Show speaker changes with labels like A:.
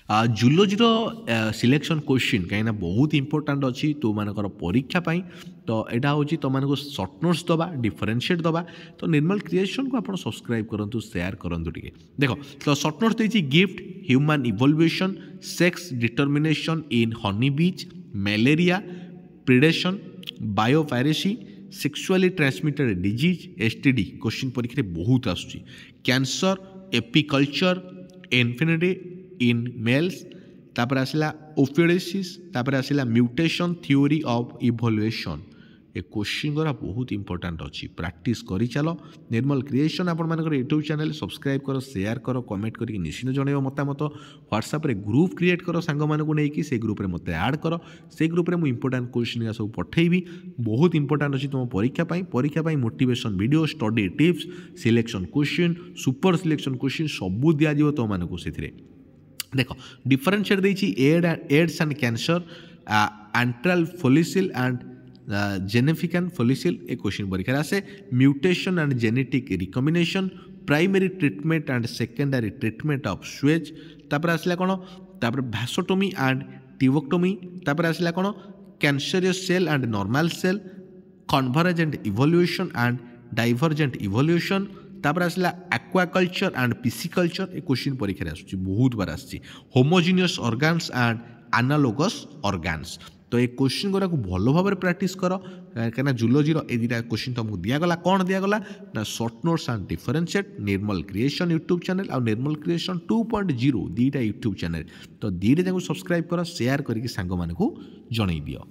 A: ଜୁଲୋଜିର selection question କାହିଁକିନା ବହୁତ important ଅଛି ତୁମମାନଙ୍କର ପରୀକ୍ଷା ପାଇଁ। ତ ଏଇଟା ହେଉଛି ତୁମମାନଙ୍କୁ ସର୍ଟ ନୋଟ୍ସ ଦେବା, ଡିଫରେନ୍ସିଏଟ୍ ଦେବା। ତ ନିର୍ମଲ କ୍ରିଏସନ୍କୁ ଆପଣ ସବସ୍କ୍ରାଇବ୍ କରନ୍ତୁ, ସେୟାର କରନ୍ତୁ ଟିକେ। ଦେଖ, ତ ସର୍ଟ ନୋଟ୍ସ ଦେଇଛି GIFT, human evolution, sex determination in honey bee, malaria, predation, biopiracy, sexually transmitted disease, STD question परीक्षा बहुत आसुची, cancer, apiculture, infertility in males, तापर आसला ओफियोडिसिस, तापर आसला म्यूटेशन थ्योरी ऑफ इवोल्यूशन। ए क्वेश्चन गुरा बहुत इंपोर्टेंट अच्छी, प्रैक्टिस करी चलो। निर्मल क्रिएशन आपण मानकर यूट्यूब चैनल सब्सक्राइब करो, शेयर करो, कमेंट करके निश्चित जनइब मतामत। व्हाट्सएप रे ग्रुप क्रिएट करो सांग मानकु नेकी, से ग्रुप रे मते ऐड करो, से ग्रुप रे मु इंपोर्टेंट क्वेश्चन या सब पठेबी। बहुत इंपोर्टेंट अच्छी तुम परीक्षा पाई motivation video, study tips, selection question, super selection question सबू दिया जिवो तो मानकु सेथिरे। देखो, डिफरेंशिएट देछि AIDS and cancer, antral follicle and जेनेफिकन फोलिसिल। ए क्वेश्चन परीक्षा आसे। Mutation and genetic recombination, primary treatment and secondary treatment of sewage. तापर आसला कोन, तापर भासोटोमी एंड टिवोक्टोमी। तापर आसला कोन, cancerous cell and normal cell, convergent evolution and divergent evolution. तापर आसला aquaculture and pisciculture. A question परीक्षा आसुची, बहुत बार आसुची। Homogeneous organs and analogous organs. तो ये क्वेश्चन गुरा को भल भाव में प्रैक्टिस कर, कहीं जूलोजी ए दुटा क्वेश्चन तुमको दिगला। कौन दिगला ना shirt notes and differentiate, Nirmal creation YouTube channel और निर्मल क्रिएशन 2.0 दुटा यूट्यूब चैनल। तो दुटा सब्सक्राइब कर, शेयर करके सांग मानकु जणई दियो।